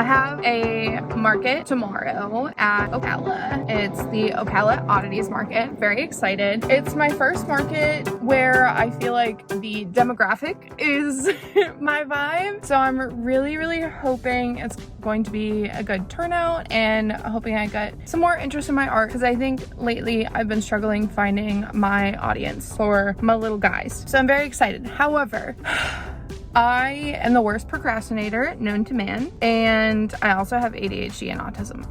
I have a market tomorrow at Ocala. It's the Ocala Oddities market. Very excited. It's my first market where I feel like the demographic is my vibe. So I'm really hoping it's going to be a good turnout and hoping I get some more interest in my art, because I think lately I've been struggling finding my audience for my little guys. So I'm very excited. However, I am the worst procrastinator known to man, and I also have ADHD and autism.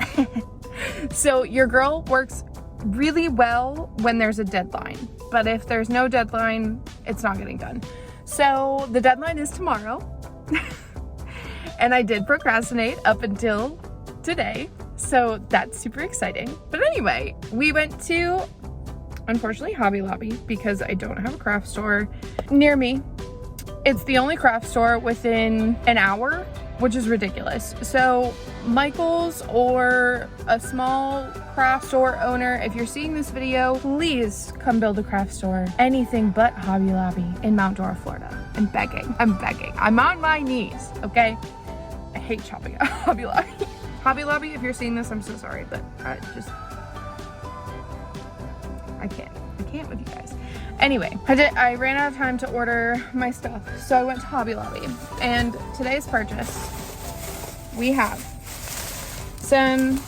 So your girl works really well when there's a deadline, but if there's no deadline, it's not getting done. So the deadline is tomorrow. And I did procrastinate up until today, so that's super exciting. But anyway, we went to, unfortunately, Hobby Lobby because I don't have a craft store near me. It's the only craft store within an hour, which is ridiculous. So Michael's or a small craft store owner, if you're seeing this video, please come build a craft store. Anything but Hobby Lobby in Mount Dora, Florida. I'm begging. I'm on my knees, okay? I hate shopping at Hobby Lobby. Hobby Lobby, if you're seeing this, I'm so sorry, but I can't with you guys. Anyway, I ran out of time to order my stuff, so I went to Hobby Lobby. And today's purchase, we have some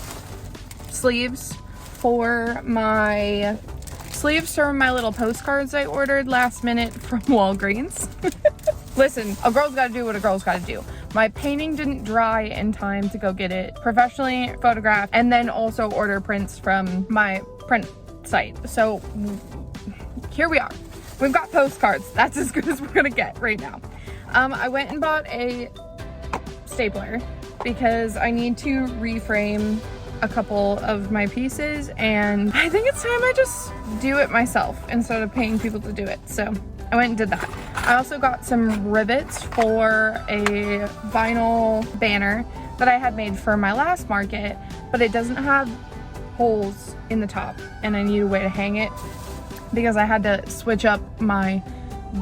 sleeves for my little postcards I ordered last minute from Walgreens. Listen, a girl's gotta do what a girl's gotta do. My painting didn't dry in time to go get it professionally photographed and then also order prints from my print site. So here we are. We've got postcards. That's as good as we're gonna get right now. I went and bought a stapler because I need to reframe a couple of my pieces, and I think it's time I just do it myself instead of paying people to do it. So I went and did that. I also got some rivets for a vinyl banner that I had made for my last market, but it doesn't have holes in the top, and I need a way to hang it because I had to switch up my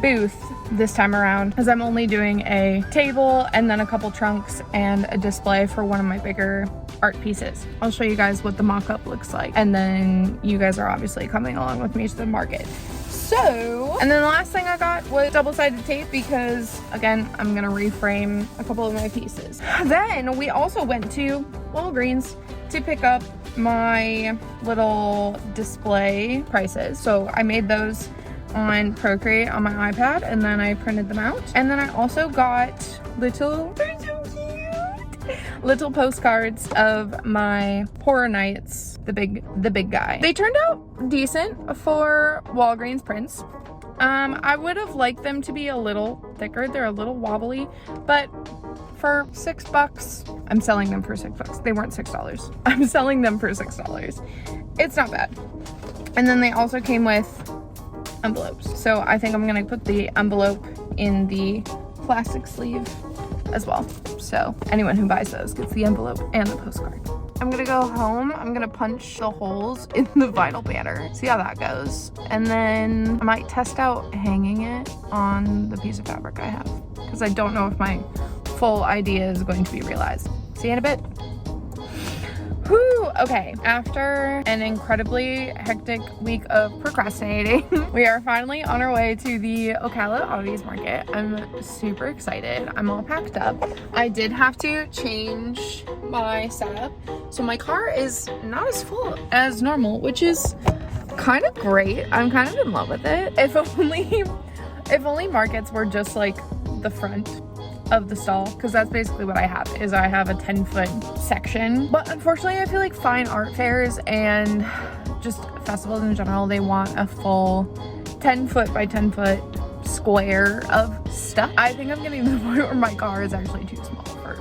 booth this time around because I'm only doing a table and then a couple trunks and a display for one of my bigger art pieces. I'll show you guys what the mock-up looks like, and then you guys are obviously coming along with me to the market. So, and then the last thing I got was double-sided tape because, again, I'm gonna reframe a couple of my pieces. Then we also went to Walgreens to pick up my little display prices. So I made those on Procreate on my iPad, and then I printed them out. And then I also got little postcards of my horror nights, the big guy. They turned out decent for Walgreens prints. I would have liked them to be a little thicker. They're a little wobbly, but for $6, I'm selling them for $6. They weren't $6. I'm selling them for $6. It's not bad. And then they also came with envelopes. So I think I'm gonna put the envelope in the plastic sleeve as well. So anyone who buys those gets the envelope and the postcard. I'm gonna go home. I'm gonna punch the holes in the vinyl banner, see how that goes. And then I might test out hanging it on the piece of fabric I have, because I don't know if my full idea is going to be realized. See you in a bit. Whew, okay, after an incredibly hectic week of procrastinating, we are finally on our way to the Ocala Oddities market. I'm super excited. I'm all packed up. I did have to change my setup, so my car is not as full as normal, which is kind of great. I'm kind of in love with it. If only markets were just like the front of the stall, because that's basically what I have, is I have a 10-foot section. But unfortunately, I feel like fine art fairs and just festivals in general, they want a full 10-foot by 10-foot square of stuff. I think I'm getting to the point where my car is actually too small for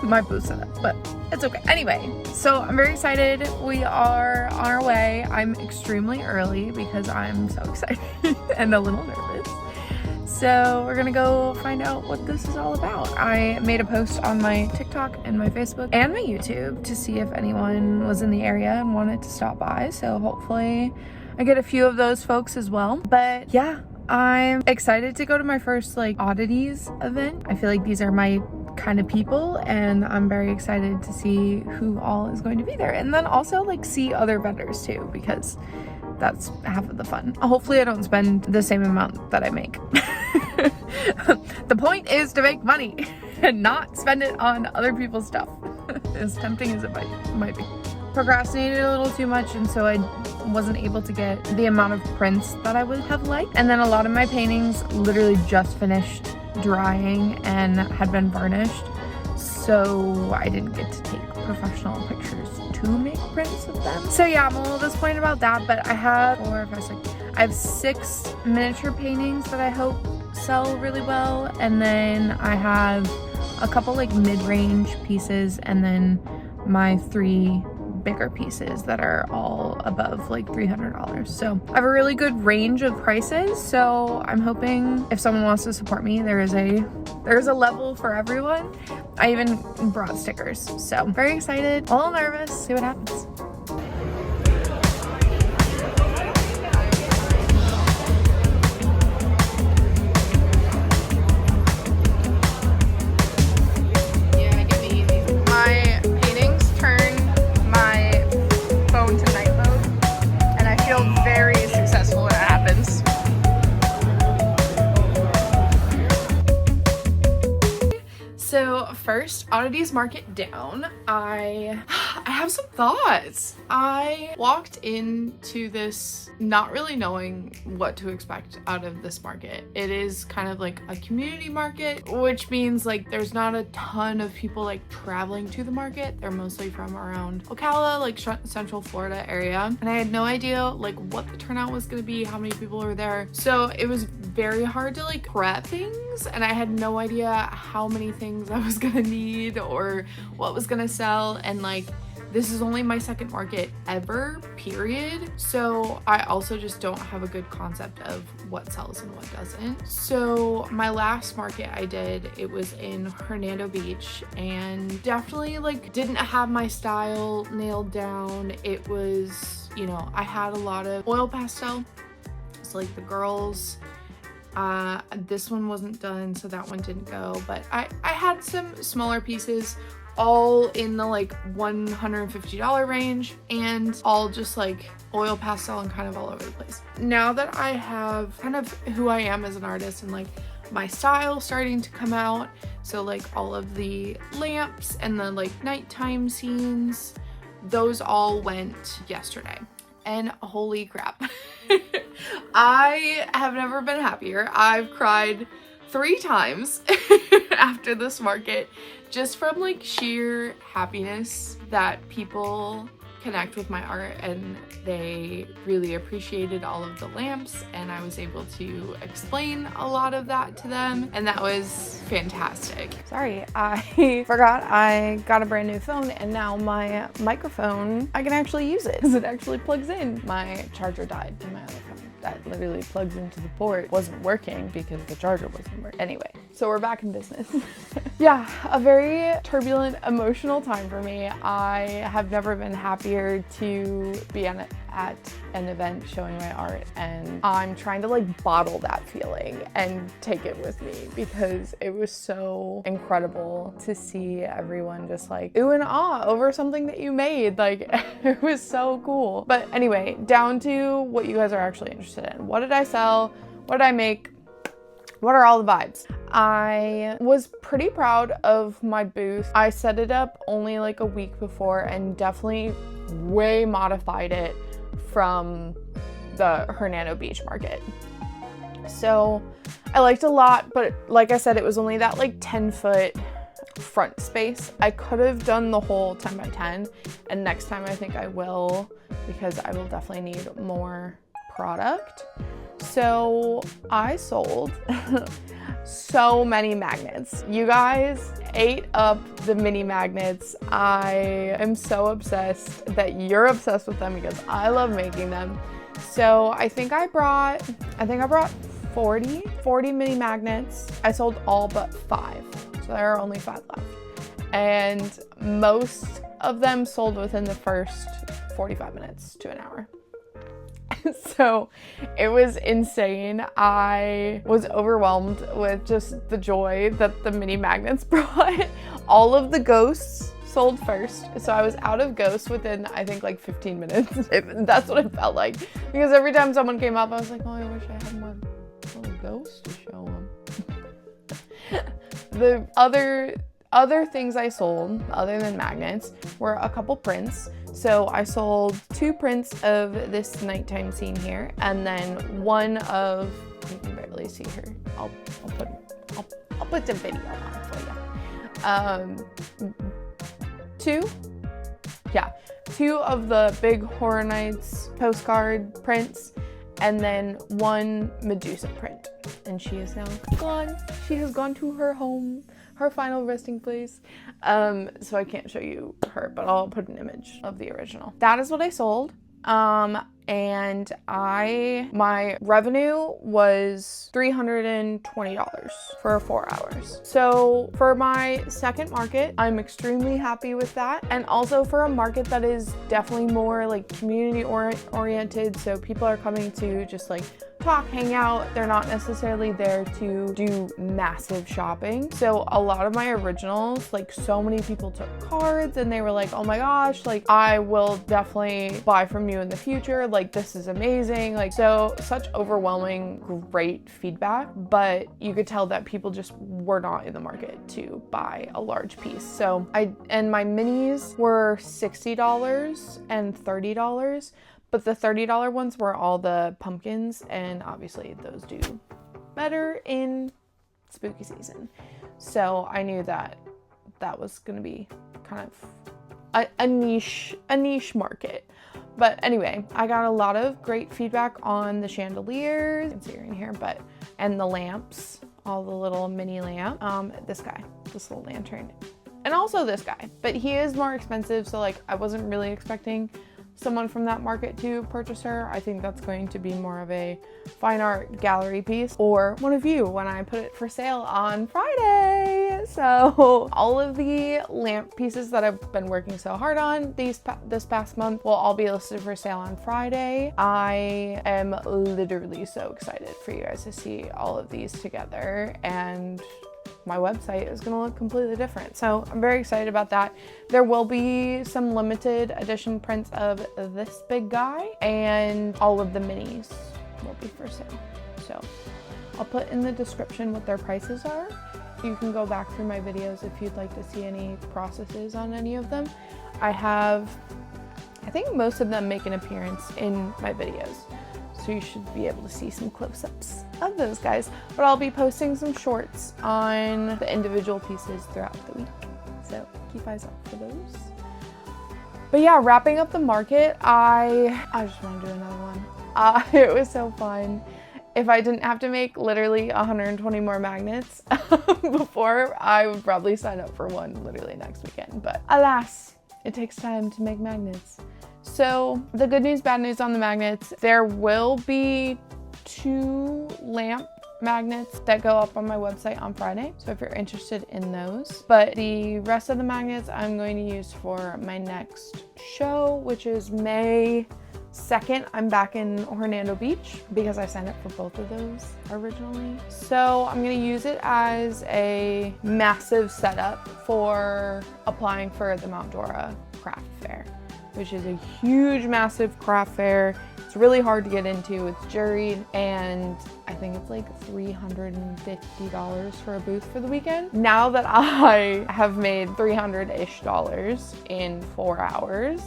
my booth setup, but it's okay. Anyway, so I'm very excited. We are on our way. I'm extremely early because I'm so excited and a little nervous. So we're gonna go find out what this is all about. I made a post on my TikTok and my Facebook and my YouTube to see if anyone was in the area and wanted to stop by. So hopefully I get a few of those folks as well. But yeah, I'm excited to go to my first like oddities event. I feel like these are my kind of people, and I'm very excited to see who all is going to be there, and then also like see other vendors too, because that's half of the fun. Hopefully I don't spend the same amount that I make. The point is to make money and not spend it on other people's stuff, as tempting as it might be. Procrastinated a little too much, and so I wasn't able to get the amount of prints that I would have liked. And then a lot of my paintings literally just finished drying and had been varnished, so I didn't get to take professional pictures to make prints of them. So yeah, I'm a little disappointed about that, but I have 6 miniature paintings that I hope sell really well, and then I have a couple like mid-range pieces, and then my 3 bigger pieces that are all above like $300. So I have a really good range of prices, so I'm hoping if someone wants to support me, there's a level for everyone. I even brought stickers, so I'm very excited, a little nervous, see what happens. So first, Oddities Market down, I have some thoughts. I walked into this not really knowing what to expect out of this market. It is kind of like a community market, which means like there's not a ton of people like traveling to the market. They're mostly from around Ocala, like Central Florida area. And I had no idea like what the turnout was gonna be, how many people were there. So it was very hard to like prep things, and I had no idea how many things I was gonna need or what was gonna sell. And like, this is only my second market ever, period. So I also just don't have a good concept of what sells and what doesn't. So my last market I did, it was in Hernando Beach, and definitely like didn't have my style nailed down. It was, you know, I had a lot of oil pastel. So like the girls, this one wasn't done, so that one didn't go, but I had some smaller pieces, all in the like $150 range, and all just like oil pastel and kind of all over the place. Now that I have kind of who I am as an artist and like my style starting to come out, so like all of the lamps and the like nighttime scenes, those all went yesterday. And holy crap, I have never been happier. I've cried 3 times after this market, just from like sheer happiness that people connect with my art and they really appreciated all of the lamps, and I was able to explain a lot of that to them, and that was fantastic. Sorry, I forgot I got a brand new phone, and now my microphone, I can actually use it because it actually plugs in. My charger died to my other phone. That literally plugs into the port. Wasn't working because the charger wasn't working. Anyway, so we're back in business. Yeah, a very turbulent, emotional time for me. I have never been happier to be at an event showing my art, and I'm trying to like bottle that feeling and take it with me because it was so incredible to see everyone just like ooh and ah over something that you made. Like, it was so cool. But anyway, down to what you guys are actually interested in. What did I sell? What did I make? What are all the vibes? I was pretty proud of my booth. I set it up only like a week before and definitely way modified it from the Hernando Beach market. So I liked a lot, but like I said, it was only that like 10-foot front space. I could have done the whole 10 by 10, and next time I think I will, because I will definitely need more product. So I sold so many magnets. You guys ate up the mini magnets. I am so obsessed that you're obsessed with them because I love making them. So I think I brought 40 mini magnets. I sold all but 5. So there are only 5 left. And most of them sold within the first 45 minutes to an hour. So it was insane. I was overwhelmed with just the joy that the mini magnets brought. All of the ghosts sold first. So I was out of ghosts within, I think, like 15 minutes. That's what it felt like. Because every time someone came up, I was like, oh, I wish I had more little ghosts to show them. The other things I sold, other than magnets, were a couple prints. So I sold 2 prints of this nighttime scene here, and then one of, you can barely see her. I'll put the video on for you. 2 of the big Horror Nights postcard prints, and then 1 Medusa print. And she is now gone. She has gone to her home, her final resting place. So I can't show you her, but I'll put an image of the original. That is what I sold. And my revenue was $320 for 4 hours. So for my second market, I'm extremely happy with that. And also for a market that is definitely more like community oriented. So people are coming to just like talk, hang out. They're not necessarily there to do massive shopping. So a lot of my originals, like so many people took cards and they were like, oh my gosh, like I will definitely buy from you in the future. Like this is amazing. Like so such overwhelming, great feedback, but you could tell that people just were not in the market to buy a large piece. So and my minis were $60 and $30. But the $30 ones were all the pumpkins, and obviously those do better in spooky season. So I knew that that was gonna be kind of a niche market. But anyway, I got a lot of great feedback on the chandeliers, you can see her in here, and the lamps, all the little mini lamp. This little lantern, and also this guy, but he is more expensive. So like I wasn't really expecting someone from that market to purchase her. I think that's going to be more of a fine art gallery piece, or one of you when I put it for sale on Friday. So all of the lamp pieces that I've been working so hard on this past month will all be listed for sale on Friday. I am literally so excited for you guys to see all of these together, and my website is gonna look completely different. So I'm very excited about that. There will be some limited edition prints of this big guy, and all of the minis will be for sale. So I'll put in the description what their prices are. You can go back through my videos if you'd like to see any processes on any of them. I think most of them make an appearance in my videos, so you should be able to see some close-ups of those guys. But I'll be posting some shorts on the individual pieces throughout the week, so keep eyes out for those. But yeah, wrapping up the market, I just want to do another one. It was so fun. If I didn't have to make literally 120 more magnets before, I would probably sign up for one literally next weekend. But alas, it takes time to make magnets. So the good news, bad news on the magnets, there will be 2 lamp magnets that go up on my website on Friday. So if you're interested in those, but the rest of the magnets I'm going to use for my next show, which is May 2nd. I'm back in Hernando Beach because I signed up for both of those originally. So I'm going to use it as a massive setup for applying for the Mount Dora craft fair, which is a huge, massive craft fair. It's really hard to get into. It's juried, and I think it's like $350 for a booth for the weekend. Now that I have made $300-ish in 4 hours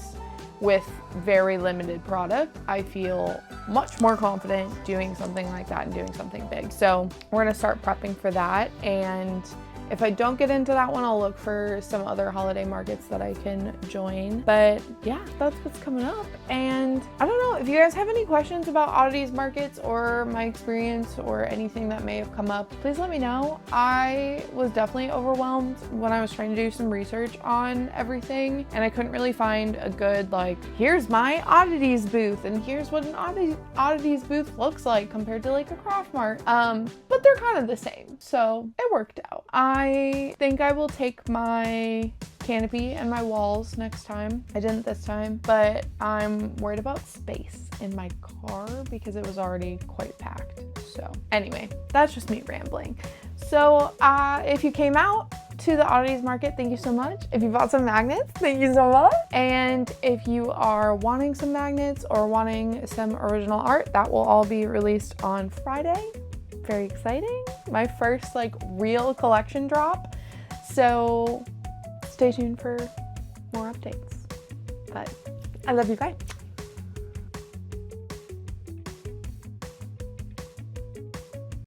with very limited product, I feel much more confident doing something like that and doing something big. So we're gonna start prepping for that, and if I don't get into that one, I'll look for some other holiday markets that I can join. But yeah, that's what's coming up. And I don't know, if you guys have any questions about oddities markets or my experience or anything that may have come up, please let me know. I was definitely overwhelmed when I was trying to do some research on everything, and I couldn't really find a good, like, here's my oddities booth and here's what an oddities booth looks like compared to like a craft mart. But they're kind of the same, so it worked out. I think I will take my canopy and my walls next time. I didn't this time, but I'm worried about space in my car because it was already quite packed. So anyway, that's just me rambling. So if you came out to the oddities market, thank you so much. If you bought some magnets, thank you so much. And if you are wanting some magnets or wanting some original art, that will all be released on Friday. Very exciting. My first like real collection drop. So stay tuned for more updates. But I love you, bye.